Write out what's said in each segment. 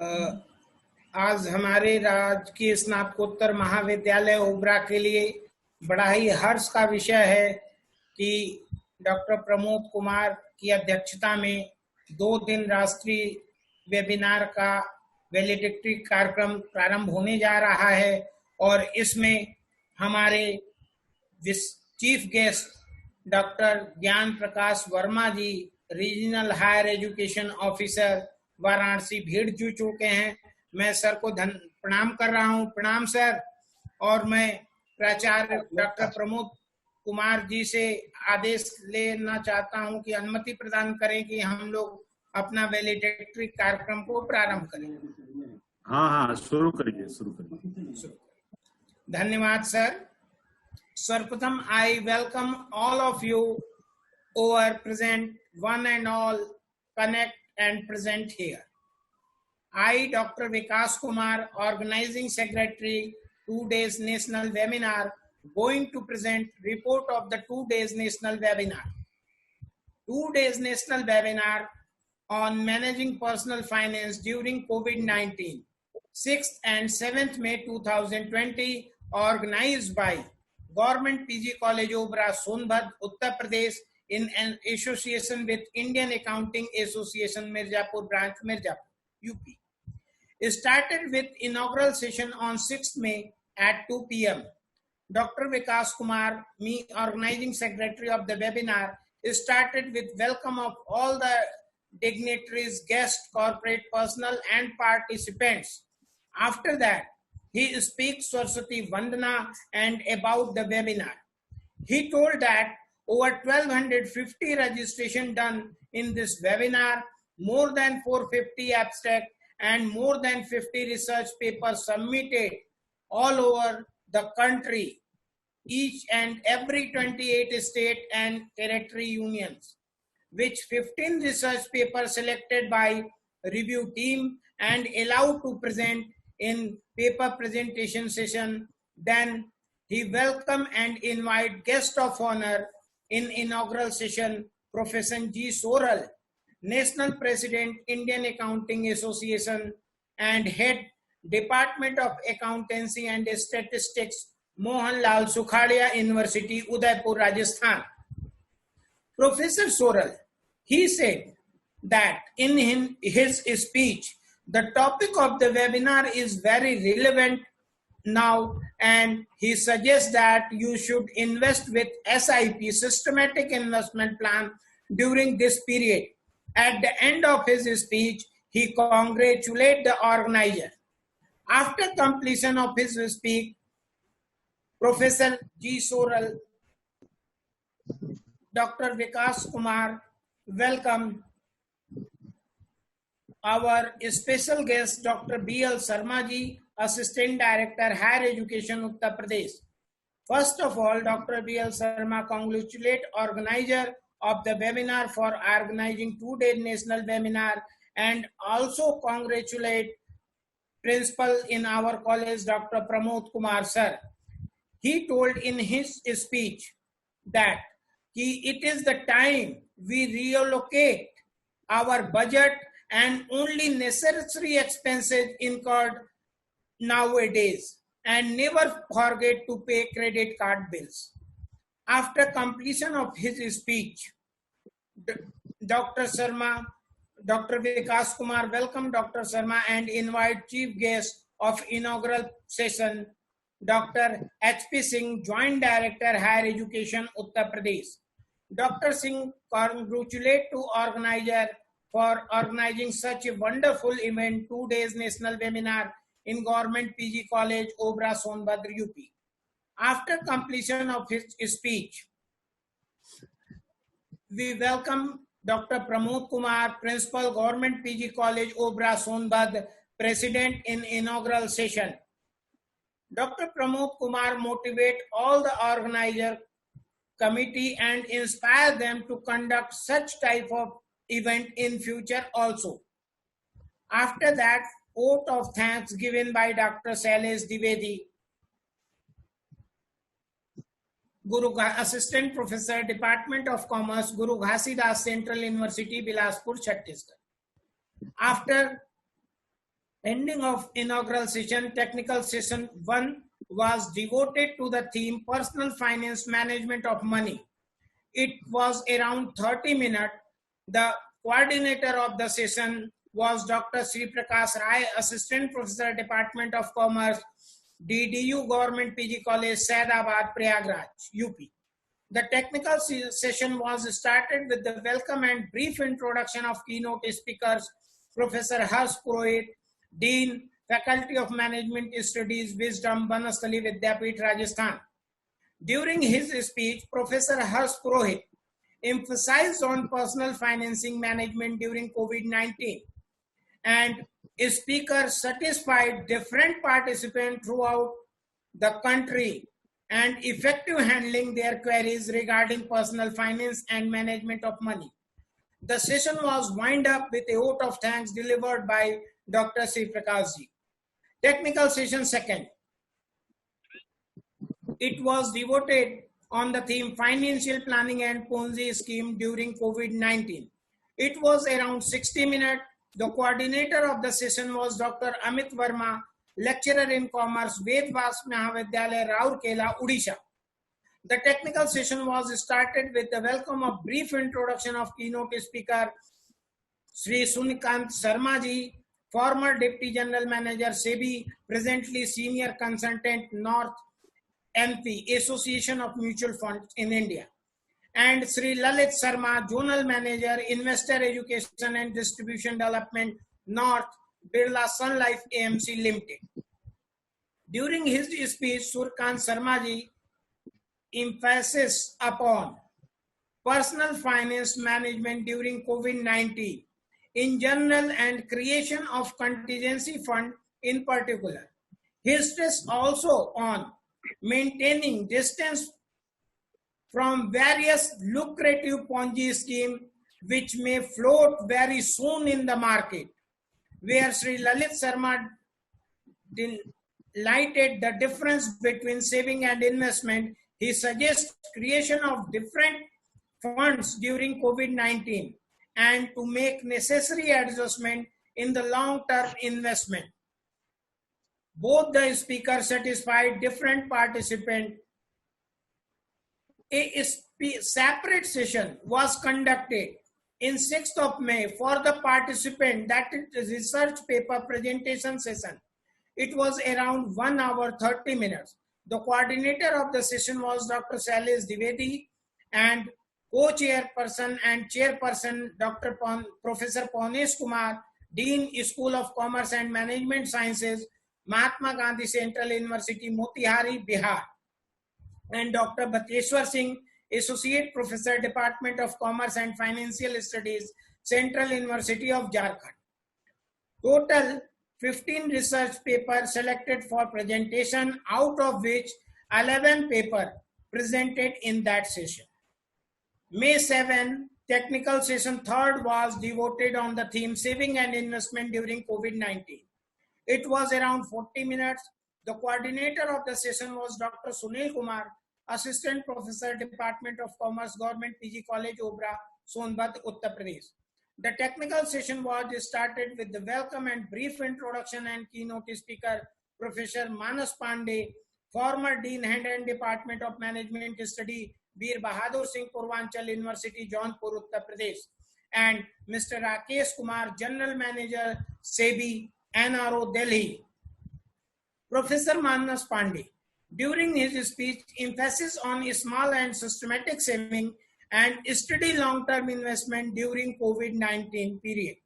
आज हमारे राजकीय स्नातकोत्तर महाविद्यालय ओबरा के लिए बड़ा ही हर्ष का विषय है कि डॉक्टर प्रमोद कुमार की अध्यक्षता में 2 दिन राष्ट्रीय वेबिनार का वैलिडिक्टी कार्यक्रम प्रारंभ होने जा रहा है और इसमें हमारे chief guest doctor Gyan Prakash Verma ji, regional higher education officer Varanasi भीड़ जुड़ चुके हैं। मैं सर को प्रणाम कर रहा हूं। प्रणाम सर। और मैं प्राचार्य डॉक्टर प्रमोद कुमार जी से आदेश लेना चाहता हूं कि अनुमति प्रदान करें कि हम लोग अपना वैलिडिक्टी कार्यक्रम को प्रारंभ करें। हाँ, शुरू करिए। धन्यवाद सर। सर्वप्रथम I welcome all of you over present, one and all, connect and present here. I, Dr. Vikas Kumar, Organizing Secretary, 2 days National Webinar, going to present report of the 2 days National Webinar. 2 days National Webinar on Managing Personal Finance during COVID-19, 6th and 7th May 2020, organized by Government PG College Obra, Sonbhadra, Uttar Pradesh, in an association with Indian Accounting Association, Mirzapur branch, Mirzapur, UP. It started with inaugural session on 6th May at 2 p.m. Dr. Vikas Kumar, me, organizing secretary of the webinar, started with welcome of all the dignitaries, guests, corporate personnel, and participants. After that, he speaks Saraswati Vandana and about the webinar. He told that over 1250 registration done in this webinar, more than 450 abstract and more than 50 research papers submitted all over the country, each and every 28 state and territory unions, which 15 research papers selected by review team and allowed to present in paper presentation session. Then he welcome and invite guest of honor in inaugural session, Professor G. Soral, National President, Indian Accounting Association and Head, Department of Accountancy and Statistics, Mohanlal Sukhadia University, Udaipur, Rajasthan. Professor Soral, he said that in his speech, the topic of the webinar is very relevant now, and he suggests that you should invest with SIP, Systematic Investment Plan, during this period. At the end of his speech, he congratulated the organizer. After completion of his speech, Professor G. Soral, Dr. Vikas Kumar, welcome our special guest, Dr. B.L. Sharma ji, Assistant Director, Higher Education, Uttar Pradesh. First of all, Dr. B.L. Sharma congratulate organizer of the webinar for organizing 2-day national webinar and also congratulate principal in our college, Dr. Pramod Kumar sir. He told in his speech that it is the time we reallocate our budget and only necessary expenses incurred nowadays and never forget to pay credit card bills. After completion of his speech, Dr. Sharma, Dr. Vikas Kumar welcome Dr. Sharma and invite chief guest of inaugural session, Dr. H.P. Singh, Joint Director, Higher Education, Uttar Pradesh. Dr. Singh congratulate to organizer for organizing such a wonderful event, 2 days national webinar in Government PG College, Obra, Sonbhadra, UP. After completion of his speech, we welcome Dr. Pramod Kumar, Principal, Government PG College, Obra, Sonbhadra, President in inaugural session. Dr. Pramod Kumar motivate all the organizer committee and inspire them to conduct such type of event in future also. After that, vote of thanks given by Dr. Shailesh Dwivedi, Assistant Professor, Department of Commerce, Guru Ghasidas Central University, Bilaspur, Chhattisgarh. After Ending of inaugural session, technical session 1 was devoted to the theme personal finance management of money. It was around 30 minutes. The coordinator of the session was Dr. Sri Prakash Rai, Assistant Professor, Department of Commerce, DDU Government PG College, Saidabad, Prayagraj, UP. The technical session was started with the welcome and brief introduction of keynote speakers, Professor Harsh Purohit, Dean, Faculty of Management Studies, Wisdom, Banasthali Vidyapeeth, Rajasthan. During his speech, Professor Harsh Purohit emphasized on personal financing management during COVID-19, and speaker satisfied different participants throughout the country and effective handling their queries regarding personal finance and management of money. The session was wound up with a vote of thanks delivered by Dr. Sri Prakash ji. Technical session 2nd. It was devoted on the theme financial planning and Ponzi scheme during COVID-19. It was around 60 minutes. The coordinator of the session was Dr. Amit Verma, lecturer in commerce, Ved Vyas Mahavidyalaya, Rourkela, Odisha. The technical session was started with the welcome of brief introduction of keynote speaker Sri Sunikant Sharma ji, former Deputy General Manager SEBI, presently Senior Consultant North MP, Association of Mutual Funds in India, and Sri Lalit Sharma, Zonal Manager, Investor Education and Distribution Development, North, Birla Sun Life AMC Limited. During his speech, Surkant Sharma ji emphasis upon personal finance management during COVID-19 in general and creation of contingency fund in particular. He stressed also on maintaining distance from various lucrative Ponzi schemes which may float very soon in the market, where Sri Lalit Sharma highlighted the difference between saving and investment. He suggests creation of different funds during COVID-19 and to make necessary adjustment in the long-term investment. Both the speakers satisfied different participants. A separate session was conducted in 6th of May for the participant, that is research paper presentation session. It was around 1 hour 30 minutes. The coordinator of the session was Dr. Shailesh Dwivedi, and co-chairperson and chairperson Dr. Professor Pawnesh Kumar, Dean, School of Commerce and Management Sciences, Mahatma Gandhi Central University, Motihari, Bihar, and Dr. Bhateshwar Singh, Associate Professor, Department of Commerce and Financial Studies, Central University of Jharkhand. Total 15 research papers selected for presentation, out of which 11 papers presented in that session. May 7, technical session 3rd was devoted on the theme saving and investment during COVID-19. It was around 40 minutes. The coordinator of the session was Dr. Sunil Kumar, Assistant Professor, Department of Commerce, Government PG College, Obra, Sonbhat, Uttar Pradesh. The technical session was started with the welcome and brief introduction and keynote speaker, Professor Manas Pandey, former Dean, Head and Department of Management Study, Veer Bahadur Singh, Purvanchal University, Jaunpur, Uttar Pradesh, and Mr. Rakesh Kumar, General Manager, SEBI, NRO, Delhi. Professor Manas Pandey, during his speech, emphasis on small and systematic saving and steady long-term investment during COVID-19 period.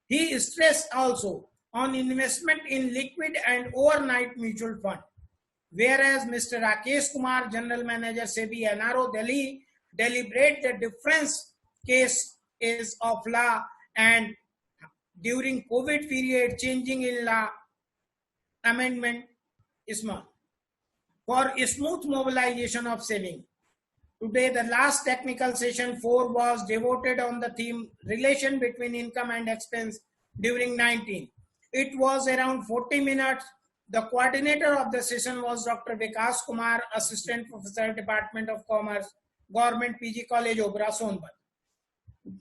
He stressed also on investment in liquid and overnight mutual fund. Whereas Mr. Rakesh Kumar, General Manager, SEBI, NRO, Delhi, deliberate the difference case is of law, and during COVID period, changing in law amendment is small for smooth mobilization of saving. Today, the last technical session 4 was devoted on the theme relation between income and expense during 19. It was around 40 minutes. The coordinator of the session was Dr. Vikas Kumar, Assistant Professor, Department of Commerce, Government PG College, Obra, Sonbhat.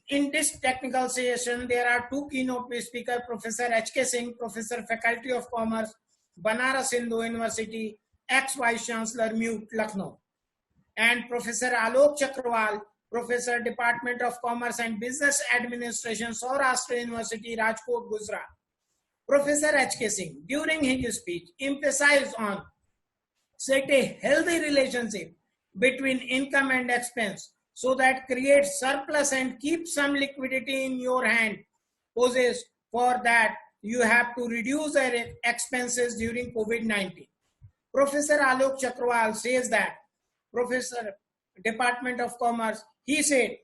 In this technical session, there are two keynote speakers, Professor H.K. Singh, Professor, Faculty of Commerce, Banaras Hindu University, ex-Vice Chancellor, MUT, Lucknow, and Professor Alok Chakrawal, Professor, Department of Commerce and Business Administration, Saurashtra University, Rajkot, Gujarat. Professor H.K. Singh, during his speech, emphasized on set a healthy relationship between income and expense so that creates surplus and keep some liquidity in your hand. Poses for that you have to reduce your expenses during COVID-19. Professor Alok Chakrawal says that, Professor, Department of Commerce, he said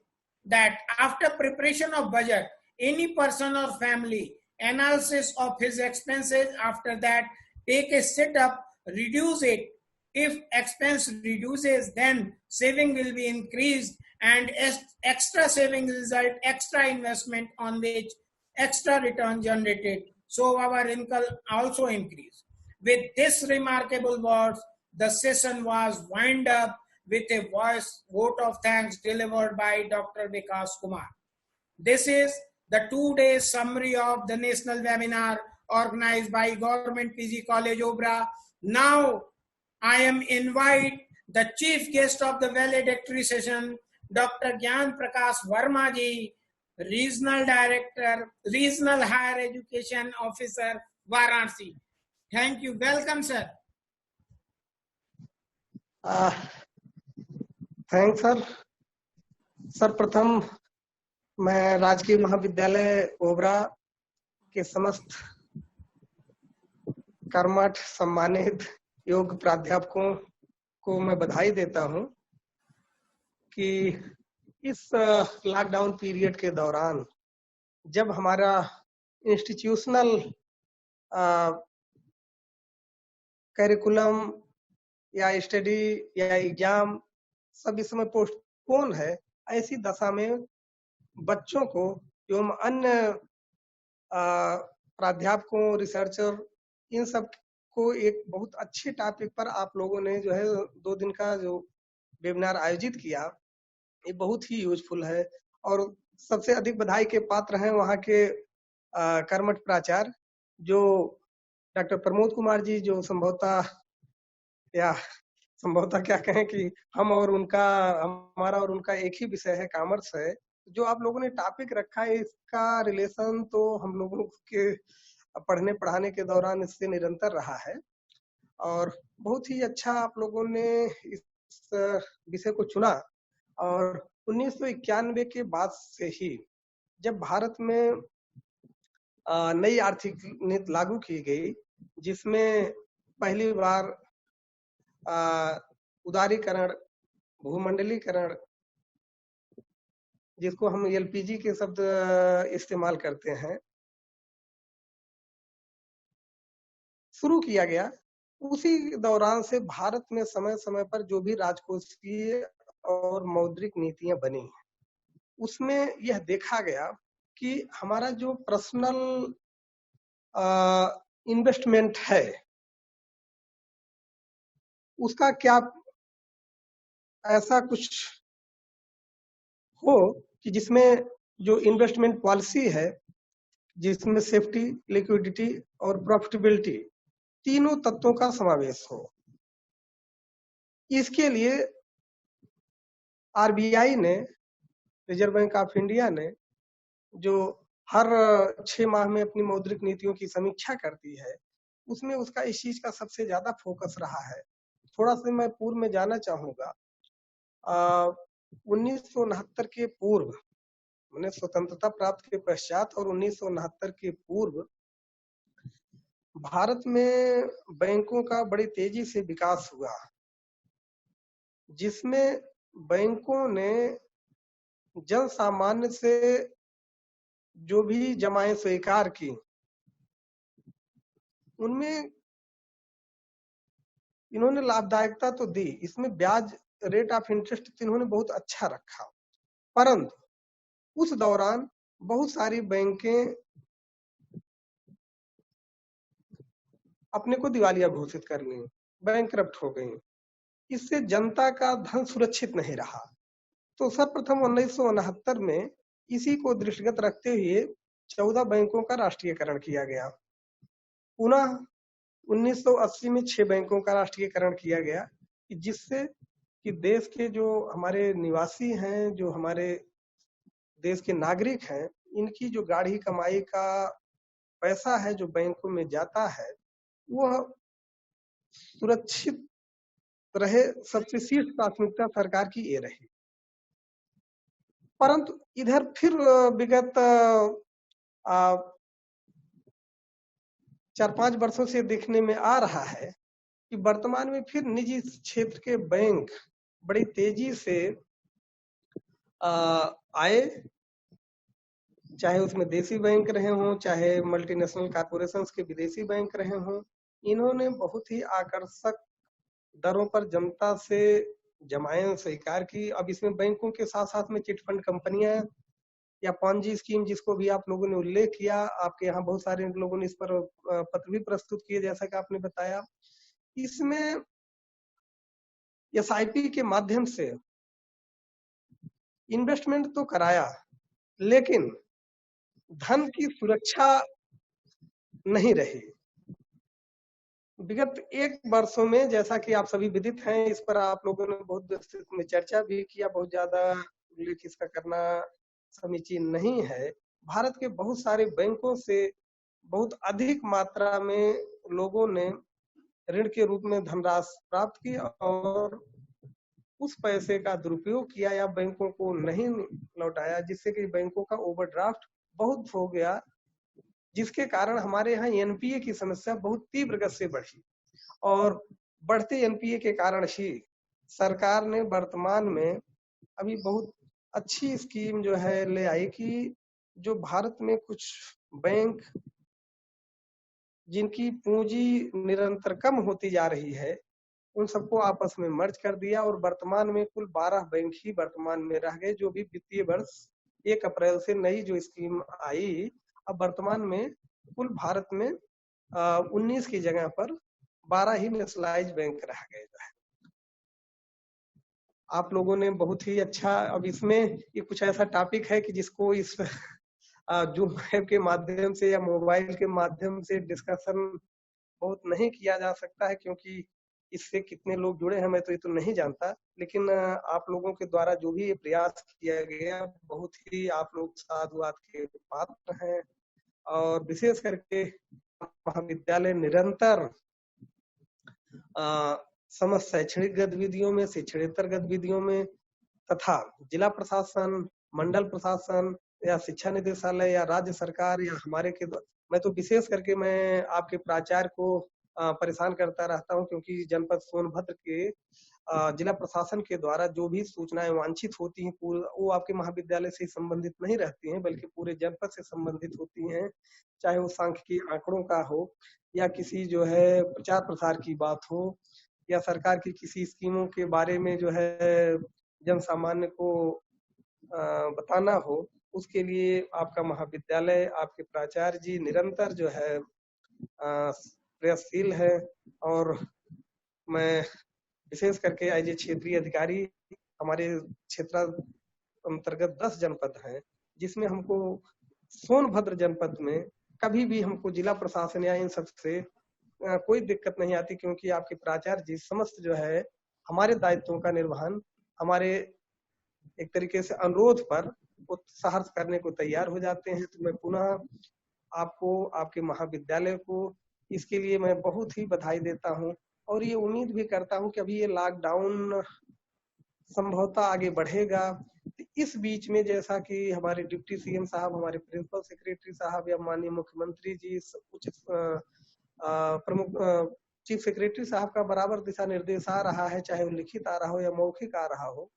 that after preparation of budget, any person or family analysis of his expenses, after that take a sit up, reduce it. If expense reduces, then saving will be increased, and extra saving result, extra investment on which extra return generated. So our income also increased. With this remarkable words, the session was wound up with a vote of thanks delivered by Dr. Vikas Kumar. This is the 2-day summary of the national webinar organized by Government PG College, Obra. Now, I am invite the chief guest of the valedictory session, Dr. Gyan Prakash Verma ji, Regional Director, Regional Higher Education Officer, Varanasi. Thank you. Welcome, sir. Thank sir प्रथम मैं राजकीय महाविद्यालय ओबरा के समस्त कर्मठ सम्मानित योग प्राध्यापकों को मैं बधाई देता हूं कि इस लॉकडाउन पीरियड के दौरान जब हमारा इंस्टीट्यूशनल करिकुलम या स्टडी या एग्जाम सब इस समय पोस्टपोन है, ऐसी दशा में बच्चों को एवं अन्य प्राध्यापकों, रिसर्चर, इन सब को एक बहुत अच्छे टॉपिक पर आप लोगों ने जो है 2 दिन का जो वेबिनार आयोजित किया, ये बहुत ही यूजफुल है। और सबसे अधिक बधाई के पात्र हैं वहाँ के कर्मठ प्राचार्य जो डॉक्टर प्रमोद कुमार जी, जो संभवतः क्या कहें कि हमारा और उनका एक ही विषय है, कॉमर्स है। जो आप लोगों ने टॉपिक रखा है इसका रिलेशन तो हम लोगों के पढ़ने पढ़ाने के दौरान इससे निरंतर रहा है और बहुत ही अच्छा आप लोगों ने इस विषय को चुना। और 1991 के बाद से ही जब भारत में नई आर्थिक नीति लागू की गई, जिसमें पहली बार उदारीकरण, भूमंडलीकरण, जिसको हम एलपीजी के शब्द इस्तेमाल करते हैं, शुरू किया गया। उसी दौरान से भारत में समय समय पर जो भी राजकोषीय और मौद्रिक नीतियां बनी, उसमें यह देखा गया कि हमारा जो पर्सनल इन्वेस्टमेंट है उसका क्या ऐसा कुछ हो कि जिसमें जो इन्वेस्टमेंट पॉलिसी है, जिसमें सेफ्टी, लिक्विडिटी और प्रॉफिटेबिलिटी तीनों तत्वों का समावेश हो। इसके लिए आरबीआई ने, रिजर्व बैंक ऑफ इंडिया ने, जो हर 6 माह में अपनी मौद्रिक नीतियों की समीक्षा करती है, उसमें उसका इस चीज का सबसे ज्यादा फोकस रहा है। थोड़ा सा मैं पूर्व में जाना चाहूंगा। 1969 के पूर्व, मैंने स्वतंत्रता प्राप्त के पश्चात और 1969 के पूर्व भारत में बैंकों का बड़ी तेजी से विकास हुआ, जिसमें बैंकों ने जन सामान्य से जो भी जमाएं स्वीकार की, उनमें इन्होंने लाभदायकता तो दी, इसमें ब्याज रेट ऑफ इंटरेस्ट इन्होंने बहुत अच्छा रखा, परंतु उस दौरान बहुत सारी बैंकें अपने को दिवालिया घोषित कर ली, बैंकरप्ट हो गई। इससे जनता का धन सुरक्षित नहीं रहा। तो सर्वप्रथम 1969 में इसी को दृष्टिगत रखते हुए 14 बैंकों का राष्ट्रीयकरण किया गया। पुनः 1980 में 6 बैंकों का राष्ट्रीयकरण किया गया कि जिससे कि देश के जो हमारे निवासी हैं, जो हमारे देश के नागरिक हैं, इनकी जो गाढ़ी कमाई का पैसा है जो बैंकों में जाता है वह सुरक्षित रहे। सबसे शीर्ष प्राथमिकता सरकार की ये रही। परंतु इधर फिर विगत 4-5 वर्षों से देखने में आ रहा है कि वर्तमान में फिर निजी क्षेत्र के बैंक बड़ी तेजी से आए, चाहे उसमें देसी बैंक रहे हों, चाहे मल्टीनेशनल कॉर्पोरेशंस के विदेशी बैंक रहे हों। इन्होंने बहुत ही आकर्षक दरों पर जनता से जमाएं स्वीकार की। अब इसमें बैंकों के साथ साथ में चिटफंड कंपनियां या पॉन्जी स्कीम, जिसको भी आप लोगों ने उल्लेख किया, आपके यहाँ बहुत सारे लोगों ने इस पर पत्र भी प्रस्तुत किए जैसा कि आपने बताया। इसमें एसआईपी के माध्यम से इन्वेस्टमेंट तो कराया, लेकिन धन की सुरक्षा नहीं रही। विगत 1 वर्षों में, जैसा कि आप सभी विदित हैं, इस पर आप लोगों ने बहुत विस्तृत में चर्चा भी किया, बहुत ज्यादा उल्लेख इसका करना समीचीन नहीं है। भारत के बहुत सारे बैंकों से बहुत अधिक मात्रा में लोगों ने ऋण के रूप में धनराशि प्राप्त की और उस पैसे का दुरुपयोग किया या बैंकों को नहीं लौटाया, जिससे कि बैंकों का ओवरड्राफ्ट बहुत हो गया, जिसके कारण हमारे यहाँ एनपीए की समस्या बहुत तीव्र गति से बढ़ी। और बढ़ते एनपीए के कारण ही सरकार ने वर्तमान में अभी बहुत अच्छी स्कीम जो है ले आई कि जो भारत में कुछ बैंक जिनकी पूंजी निरंतर कम होती जा रही है, उन सबको आपस में मर्ज कर दिया और वर्तमान में कुल 12 बैंक ही वर्तमान में रह गए। जो भी वित्तीय वर्ष 1 अप्रैल से नई जो स्कीम आई, अब वर्तमान में कुल भारत में 19 की जगह पर 12 ही नेशनलाइज बैंक रह गए। आप लोगों ने बहुत ही अच्छा, अब इसमें ये कुछ ऐसा टॉपिक है कि जिसको इस जूम ऐप के माध्यम से या मोबाइल के माध्यम से डिस्कशन बहुत नहीं किया जा सकता है, क्योंकि इससे कितने लोग जुड़े हैं मैं तो ये तो नहीं जानता। लेकिन आप लोगों के द्वारा जो भी ये प्रयास किया गया, बहुत ही आप लोग साधुवाद के पात्र हैं। और विशेष करके महाविद्यालय निरंतर समस्त शैक्षणिक गतिविधियों में, शिक्षणेतर गतिविधियों में तथा जिला प्रशासन, मंडल प्रशासन या शिक्षा निदेशालय या राज्य सरकार या हमारे के, मैं तो विशेष करके मैं आपके प्राचार्य को परेशान करता रहता हूं, क्योंकि जनपद सोनभद्र के जिला प्रशासन के द्वारा जो भी सूचनाएं वांछित होती हैं वो आपके महाविद्यालय से संबंधित नहीं रहती हैं, बल्कि पूरे जनपद से संबंधित होती हैं। चाहे वो सांख्यिकी आंकड़ों का हो या किसी जो है प्रचार प्रसार की बात हो या सरकार की किसी स्कीमों के बारे में जो है जन सामान्य को बताना हो, उसके लिए आपका महाविद्यालय, आपके प्राचार्य जी निरंतर जो है प्रयासशील है। और मैं विशेष करके एज ए क्षेत्रीय अधिकारी, हमारे क्षेत्र अंतर्गत 10 जनपद हैं, जिसमें हमको सोनभद्र जनपद में कभी भी हमको जिला प्रशासन या इन सब से कोई दिक्कत नहीं आती, क्योंकि आपके प्राचार्य जी समस्त जो है हमारे दायित्वों का निर्वहन हमारे एक तरीके से अनुरोध पर उत्साह करने को तैयार हो जाते हैं। तो मैं पुनः आपको, आपके महाविद्यालय को इसके लिए मैं बहुत ही बधाई देता हूं और ये उम्मीद भी करता हूं कि अभी ये लॉकडाउन संभवतः आगे बढ़ेगा। इस बीच में जैसा कि हमारे डिप्टी सीएम साहब, हमारे प्रिंसिपल सेक्रेटरी साहब या माननीय मुख्यमंत्री जी, उच्च प्रमुख चीफ सेक्रेटरी साहब का बराबर दिशा निर्देश आ रहा है, चाहे वो लिखित आ रहा हो या मौखिक आ रहा हो।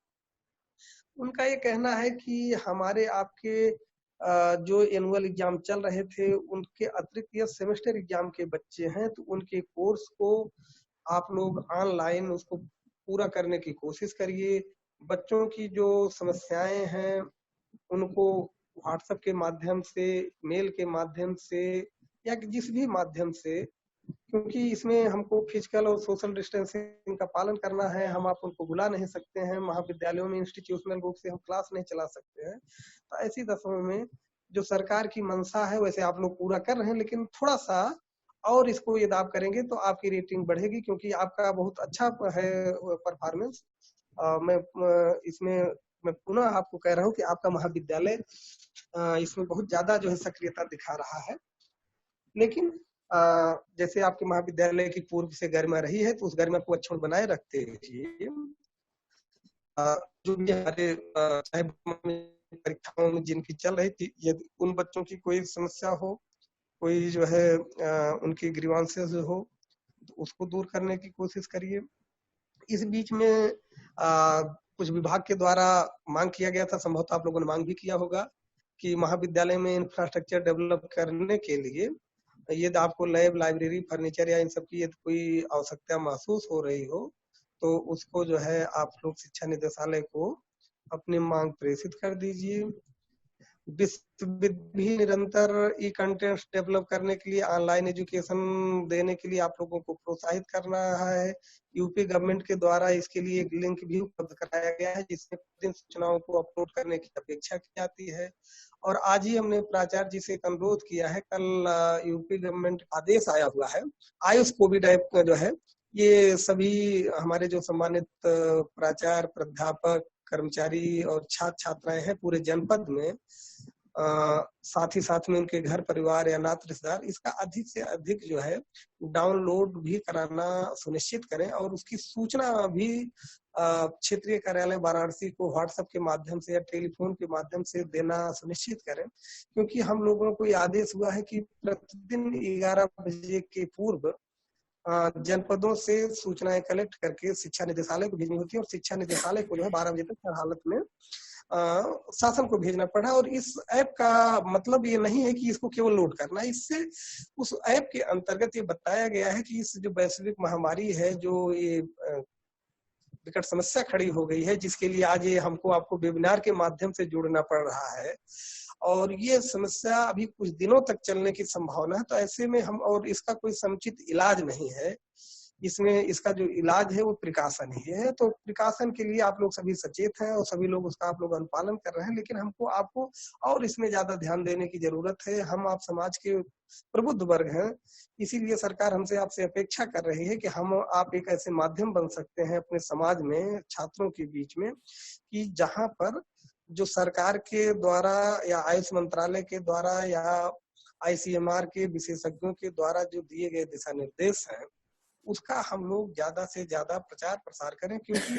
उनका ये कहना है कि हमारे आपके जो एनुअल एग्जाम चल रहे थे उनके अतिरिक्त ये सेमेस्टर एग्जाम के बच्चे हैं, तो उनके कोर्स को आप लोग ऑनलाइन उसको पूरा करने की कोशिश करिए। बच्चों की जो समस्याएं हैं उनको व्हाट्सएप के माध्यम से, मेल के माध्यम से या जिस भी माध्यम से क्योंकि इसमें हमको फिजिकल और सोशल डिस्टेंसिंग का पालन करना है। हम आप उनको बुला नहीं सकते हैं, महाविद्यालयों में इंस्टीट्यूशनल रूप से हम क्लास नहीं चला सकते हैं। तो ऐसी दशाओं में जो सरकार की मंशा है वैसे आप लोग पूरा कर रहे हैं, लेकिन थोड़ा सा और इसको यदि आप करेंगे तो आपकी रेटिंग बढ़ेगी, क्योंकि आपका बहुत अच्छा है परफॉर्मेंस। मैं इसमें मैं पुनः आपको कह रहा हूँ कि आपका महाविद्यालय इसमें बहुत ज्यादा जो है सक्रियता दिखा रहा है। लेकिन जैसे आपके महाविद्यालय की पूर्व से गरिमा रही है, तो उस गरिमा को अक्षुण्ण बनाए रखते हुए जो भी हमारे चाहे परीक्षाओं में जिनकी चल रही थी, यदि उन बच्चों की कोई समस्या हो, कोई जो है उनकी ग्रीवांसेस हो, तो उसको दूर करने की कोशिश करिए। इस बीच में कुछ विभाग के द्वारा मांग किया गया था, संभवतः आप लोगों ने मांग भी किया होगा कि महाविद्यालय में इंफ्रास्ट्रक्चर डेवलप करने के लिए यदि आपको लैब, लाइब्रेरी, फर्नीचर या इन सब की यदि कोई आवश्यकता महसूस हो रही हो, तो उसको जो है आप लोग शिक्षा निदेशालय को अपनी मांग प्रेषित कर दीजिए। विश्वविद्यालय भी निरंतर ई कंटेंट डेवलप करने के लिए, ऑनलाइन एजुकेशन देने के लिए आप लोगों को प्रोत्साहित करना है। यूपी गवर्नमेंट के द्वारा इसके लिए एक लिंक भी उपलब्ध कराया गया है, जिसमें प्रतिदिन सूचनाओं को अपलोड करने की अपेक्षा की जाती है। और आज ही हमने प्राचार्य जी से एक अनुरोध किया है, कल यूपी गवर्नमेंट आदेश आया हुआ है, आयुष कोविड ऐप जो है, ये सभी हमारे जो सम्मानित प्राचार्य, प्राध्यापक, कर्मचारी और छात्र छात्राएं हैं पूरे जनपद में, साथ ही साथ में उनके घर परिवार या नाते रिश्तेदार इसका अधिक से अधिक जो है डाउनलोड भी कराना सुनिश्चित करें, और उसकी सूचना भी क्षेत्रीय कार्यालय वाराणसी को व्हाट्सएप के माध्यम से या टेलीफोन के माध्यम से देना सुनिश्चित करें। क्योंकि हम लोगों को ये आदेश हुआ है कि प्रतिदिन 11 बजे के पूर्व जनपदों से सूचनाएं कलेक्ट करके शिक्षा निदेशालय को भेजनी होती है, और शिक्षा निदेशालय को जो है 12 बजे तक हर हालत में शासन को भेजना पड़ा। और इस ऐप का मतलब ये नहीं है कि इसको केवल लोड करना, इससे उस ऐप के अंतर्गत ये बताया गया है कि इस जो वैश्विक महामारी है, जो ये विकट समस्या खड़ी हो गई है, जिसके लिए आज ये हमको आपको वेबिनार के माध्यम से जुड़ना पड़ रहा है, और ये समस्या अभी कुछ दिनों तक चलने की संभावना है। तो ऐसे में हम, और इसका कोई समुचित इलाज नहीं है, इसमें इसका जो इलाज है वो प्रिकॉशन ही है। तो प्रिकॉशन के लिए आप लोग सभी सचेत हैं और सभी लोग उसका आप लोग अनुपालन कर रहे हैं, लेकिन हमको आपको और इसमें ज्यादा ध्यान देने की जरूरत है। हम आप समाज के प्रबुद्ध वर्ग हैं, इसीलिए सरकार हमसे आपसे अपेक्षा कर रही है कि हम आप एक ऐसे माध्यम बन सकते हैं अपने समाज में, छात्रों के बीच में, कि जहां पर जो सरकार के द्वारा या आयुष मंत्रालय के द्वारा या ICMR के विशेषज्ञों के द्वारा जो दिए गए दिशा निर्देश हैं, उसका हम लोग ज्यादा से ज्यादा प्रचार प्रसार करें। क्योंकि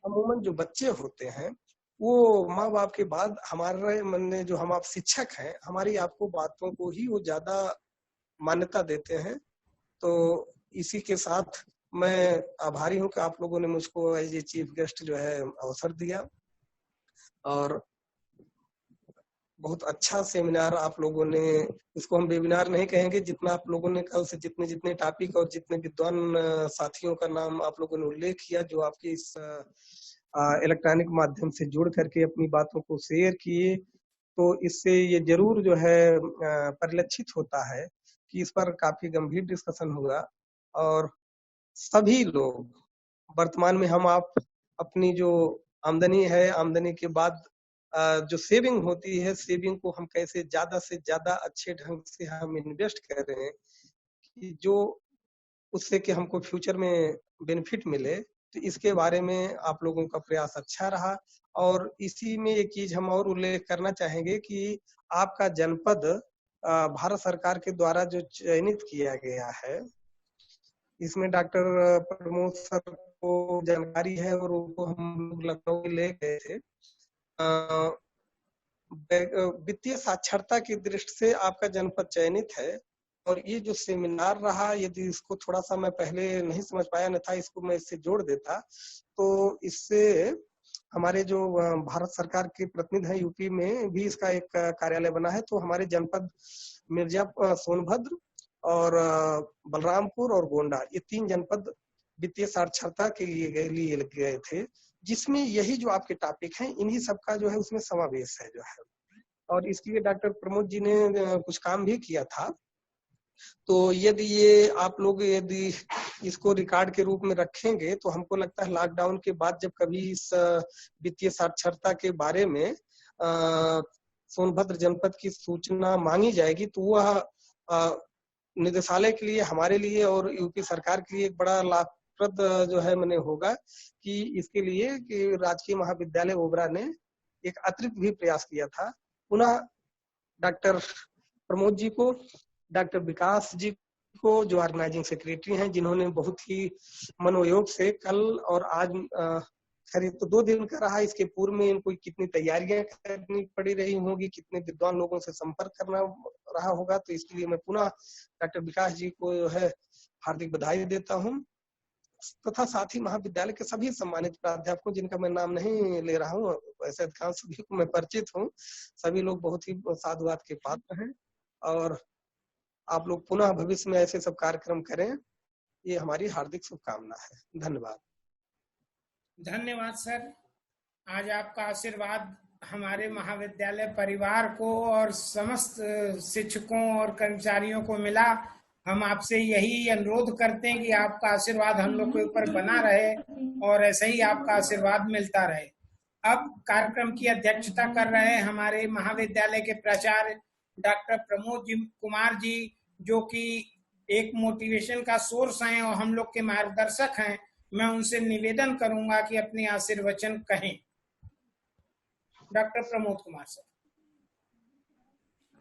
अमूमन जो बच्चे होते हैं वो माँ बाप के बाद हमारे मन में जो हम आप शिक्षक हैं, हमारी आपको बातों को ही वो ज्यादा मान्यता देते हैं। तो इसी के साथ मैं आभारी हूँ कि आप लोगों ने मुझको एज ए चीफ गेस्ट जो है अवसर दिया, और बहुत अच्छा सेमिनार आप लोगों ने, इसको हम वेबिनार नहीं कहेंगे, जितना आप लोगों ने कल से जितने जितने टॉपिक और जितने विद्वान साथियों का नाम आप लोगों ने उल्लेख किया, जो आपके इस इलेक्ट्रॉनिक माध्यम से जुड़ करके अपनी बातों को शेयर किए, तो इससे ये जरूर जो है परिलक्षित होता है कि इस पर काफी गंभीर डिस्कशन हुआ। और सभी लोग वर्तमान में हम आप अपनी जो आमदनी है, आमदनी के बाद जो सेविंग होती है, सेविंग को हम कैसे ज्यादा से ज्यादा अच्छे ढंग से हम इन्वेस्ट कर रहे हैं कि जो उससे कि हमको फ्यूचर में बेनिफिट मिले। तो इसके बारे में आप लोगों का प्रयास अच्छा रहा। और इसी में एक चीज हम और उल्लेख करना चाहेंगे कि आपका जनपद भारत सरकार के द्वारा जो चयनित किया गया है, इसमें डॉक्टर प्रमोद सर को जानकारी है और उनको हम लोग लखनऊ ले गए थे। वित्तीय साक्षरता की दृष्टि से आपका जनपद चयनित है। और ये जो सेमिनार रहा, यदि इसको थोड़ा सा मैं पहले नहीं समझ पाया, न था इसको मैं इससे जोड़ देता, तो इससे हमारे जो भारत सरकार के प्रतिनिधि हैं यूपी में भी इसका एक कार्यालय बना है। तो हमारे जनपद मिर्जापुर, सोनभद्र और बलरामपुर और गोंडा, ये 3 जनपद वित्तीय साक्षरता के लिए गए थे, जिसमें यही जो आपके टॉपिक हैं, इन्हीं सबका जो है उसमें समावेश है जो है। और इसके लिए डॉक्टर प्रमोद जी ने कुछ काम भी किया था। तो यदि ये आप लोग यदि इसको रिकॉर्ड के रूप में रखेंगे तो हमको लगता है लॉकडाउन के बाद जब कभी इस वित्तीय साक्षरता के बारे में सोनभद्र जनपद की सूचना मांगी जाएगी तो वह निदेशालय के लिए, हमारे लिए और यूपी सरकार के लिए एक बड़ा लाभप्रद जो है मैंने होगा कि इसके लिए कि राजकीय महाविद्यालय ओबरा ने एक अतिरिक्त भी प्रयास किया था। पुनः डॉक्टर प्रमोद जी को, डॉक्टर विकास जी को जो ऑर्गेनाइजिंग सेक्रेटरी हैं, जिन्होंने बहुत ही मनोयोग से कल और आज खैर तो 2 दिन का रहा, इसके पूर्व में इनको कितनी तैयारियां करनी पड़ी रही होंगी, कितने विद्वान लोगों से संपर्क करना रहा होगा, तो इसके लिए मैं पुनः डॉक्टर विकास जी को जो है हार्दिक बधाई देता हूं, तथा साथ ही महाविद्यालय के सभी सम्मानित प्राध्यापकों जिनका मैं नाम नहीं ले रहा हूँ, वैसे अधिकांश सभी को मैं परिचित हूँ, सभी लोग बहुत ही साधुवाद के पात्र हैं और आप लोग पुनः भविष्य में ऐसे सब कार्यक्रम करें, ये हमारी हार्दिक शुभकामना है। धन्यवाद। धन्यवाद सर। आज आपका आशीर्वाद हमारे महाविद्यालय परिवार को और समस्त शिक्षकों और कर्मचारियों को मिला। हम आपसे यही अनुरोध करते हैं कि आपका आशीर्वाद हम लोग के ऊपर बना रहे और ऐसे ही आपका आशीर्वाद मिलता रहे। अब कार्यक्रम की अध्यक्षता कर रहे हैं हमारे महाविद्यालय के प्राचार्य डॉक्टर प्रमोद कुमार जी, जो कि एक मोटिवेशन का सोर्स हैं और हम लोग के मार्गदर्शक हैं। मैं उनसे निवेदन करूंगा कि अपने आशीर्वचन कहें। Doctor Pramod Kumar sir.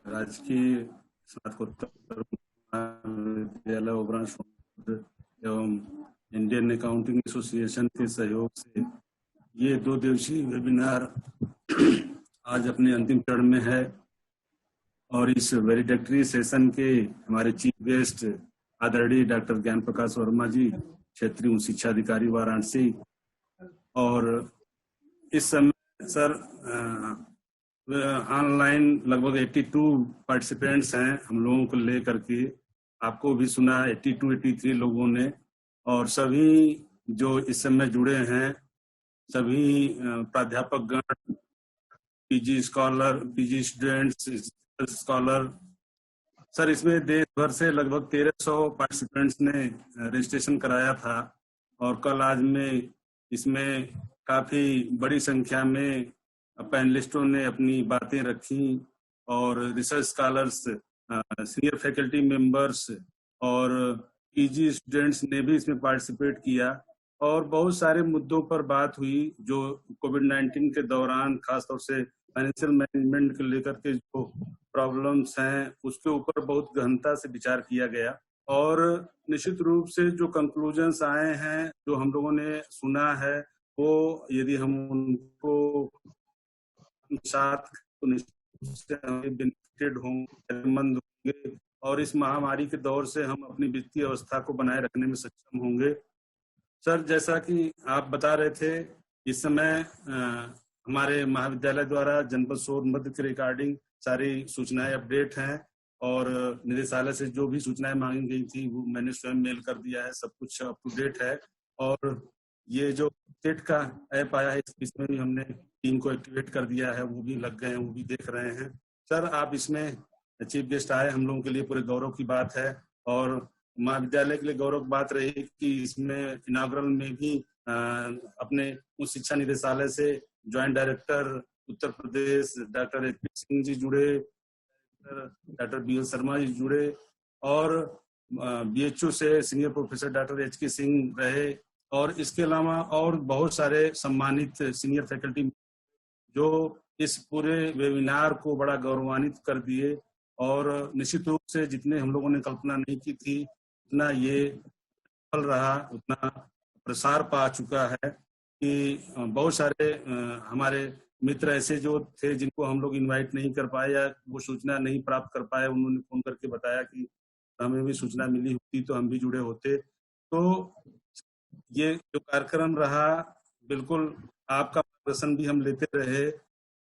राजकीय स्नातकोत्तर महाविद्यालय ओबरा एवं इंडियन अकाउंटिंग एसोसिएशन के सहयोग से ये 2 दिवसीय वेबिनार आज अपने अंतिम चरण में है और इस वैलिडिक्टरी सेशन के हमारे चीफ गेस्ट आदरणीय डॉक्टर ज्ञान प्रकाश वर्मा जी, क्षेत्रीय उच्च शिक्षा अधिकारी वाराणसी, और इस समय सर ऑनलाइन लगभग 82 पार्टिसिपेंट्स हैं हम लोगों को लेकर के। आपको भी सुना 82-83 लोगों ने, और सभी जो इस समय जुड़े हैं सभी प्राध्यापक गण, PG scholar, PG students, scholar. Sir इसमें देश भर से लगभग 1300 पार्टिसिपेंट्स ने रजिस्ट्रेशन कराया था और कल आज में इसमें काफी बड़ी संख्या में पैनलिस्टों ने अपनी बातें रखी और research scholars, senior faculty members और पीजी स्टूडेंट्स ने भी इसमें पार्टिसिपेट किया और बहुत सारे मुद्दों पर बात हुई जो कोविड-19 के दौरान खासतौर से फाइनेंशियल मैनेजमेंट को लेकर के जो प्रॉब्लम्स हैं उसके ऊपर बहुत गहनता से विचार किया गया और निश्चित रूप से जो कंक्लूजन्स आए हैं, जो हम लोगों ने सुना है, वो यदि हम उनको साथ बेनिफिटेड होंगे और इस महामारी के दौर से हम अपनी वित्तीय अवस्था को बनाए रखने में सक्षम होंगे। सर जैसा कि आप बता रहे थे, इस समय हमारे महाविद्यालय द्वारा जनपद सोनभद्र के रिगार्डिंग सारी सूचनाएं अपडेट हैं और निदेशालय से जो भी सूचनाएं मांगी गई थी वो मैंने स्वयं मेल कर दिया है, सब कुछ अप टू डेट है। और ये जो टेट का ऐप आया है इसमें भी हमने टीम को एक्टिवेट कर दिया है, वो भी लग गए हैं, वो भी देख रहे हैं। सर आप इसमें चीफ गेस्ट आए, हम लोगों के लिए पूरे गौरव की बात है और महाविद्यालय के लिए गौरव की बात रही कि इसमें इनाग्रल में भी अपने उच्च शिक्षा निदेशालय से joint director Uttar Pradesh doctor HP. Singh ji जुड़े, डॉक्टर बी.एल. शर्मा जी जुड़े और BHU से senior professor doctor H.K. Singh रहे और इसके अलावा और बहुत सारे सम्मानित सीनियर फैकल्टी जो इस पूरे वेबिनार को बड़ा गौरवान्वित कर दिए और निश्चित रूप से जितने हम लोगों ने कल्पना नहीं की थी उतना ये सफल रहा, उतना प्रसार पा चुका है कि बहुत सारे हमारे मित्र ऐसे जो थे जिनको हम लोग इनवाइट नहीं कर पाए या वो सूचना नहीं प्राप्त कर पाए, उन्होंने फोन करके बताया कि हमें भी सूचना मिली होती तो हम भी जुड़े होते। तो ये जो कार्यक्रम रहा बिल्कुल आपका मार्गदर्शन भी हम लेते रहे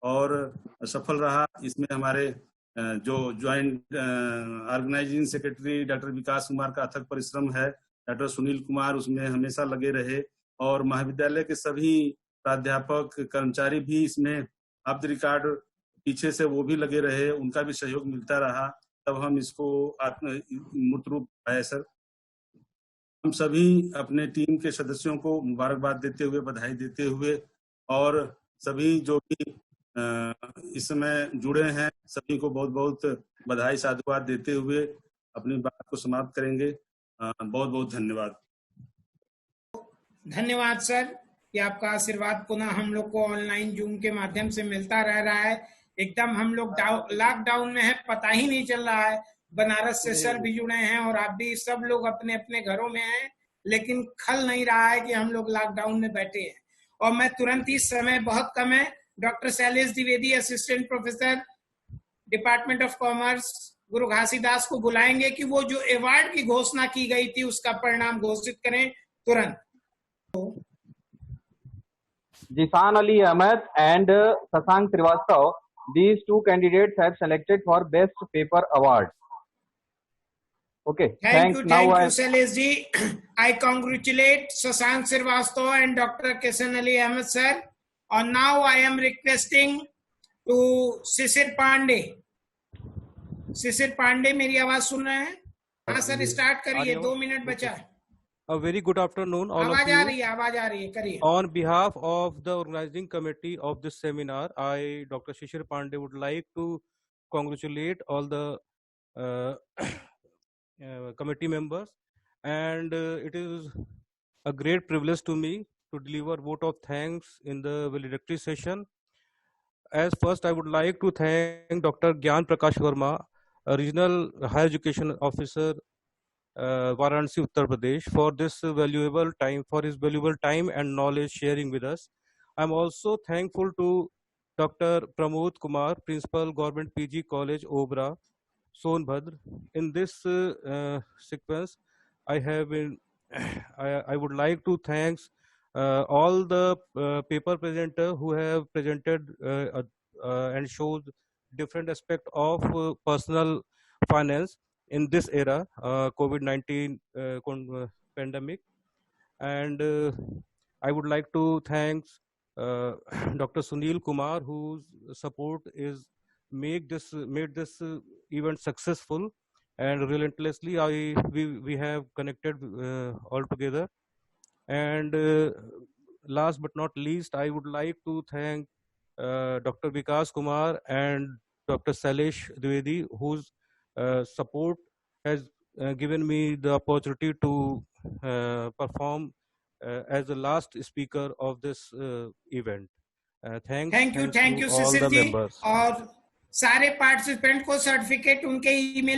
और सफल रहा। इसमें हमारे जो ज्वाइंट ऑर्गेनाइजिंग सेक्रेटरी डॉक्टर विकास कुमार का अथक परिश्रम है, डॉक्टर सुनील कुमार उसमें हमेशा लगे रहे और महाविद्यालय के सभी प्राध्यापक कर्मचारी भी इसमें ऑफ द रिकॉर्ड पीछे से वो भी लगे रहे, उनका भी सहयोग मिलता रहा। तब हम इसको मूर्त रूप पाए सर। हम सभी अपने टीम के सदस्यों को मुबारकबाद देते हुए, बधाई देते हुए, और सभी जो भी इस समय जुड़े हैं सभी को बहुत बहुत बधाई साधुवाद देते हुए अपनी बात को समाप्त करेंगे। बहुत बहुत धन्यवाद। धन्यवाद सर कि आपका आशीर्वाद पुनः हम लोग को ऑनलाइन जूम के माध्यम से मिलता रह रहा है। एकदम हम लोग लॉकडाउन में है, पता ही नहीं चल रहा है। बनारस से सर भी जुड़े हैं और आप भी, सब लोग अपने अपने घरों में हैं, लेकिन खल नहीं रहा है कि हम लोग लॉकडाउन में बैठे हैं। और मैं तुरंत ही, समय बहुत कम है, doctor Shailesh Dwivedi, assistant professor, department of commerce, गुरु घासीदास को बुलाएंगे कि वो जो अवार्ड की घोषणा की गई थी उसका परिणाम घोषित करें तुरंत। Jisan Ali Ahmed and Sasank Srivastava, these two candidates have selected for Best Paper Award. Okay, thank you, Shailesh ji. I congratulate Sasank Srivastava and Dr. Kisan Ali Ahmed sir. And now I am requesting to Sisir Pandey. Sisir Pandey, मेरी आवाज सुन रहे हैं? हाँ sir, start करिए, 2 minute बचा है। A very good afternoon, all of you. आवाज आ रही है, करिए। On behalf of the organizing committee of this seminar, I, Dr. Shishir Pandey, would like to congratulate all the committee members, and it is a great privilege to me to deliver vote of thanks in the valedictory session. As first, I would like to thank Dr. Gyan Prakash Verma, a regional higher education officer, Varanasi, Uttar Pradesh, for this valuable time, for his valuable time and knowledge sharing with us. I'm also thankful to Dr. Pramod Kumar, Principal, Government PG College, Obra, Sonbhadra. In this sequence, I would like to thank all the paper presenter who have presented and showed different aspect of personal finance in this era, COVID-19 pandemic. And I would like to thank Dr. Sunil Kumar, whose support is made this event successful, and relentlessly we have connected all together. And last but not least, I would like to thank Dr. Vikas Kumar and Dr. Shailesh Dwivedi, whose support has given me the opportunity to perform as the last speaker of this event. Thank you, Sisir ji. और सारे participant को certificate उनके email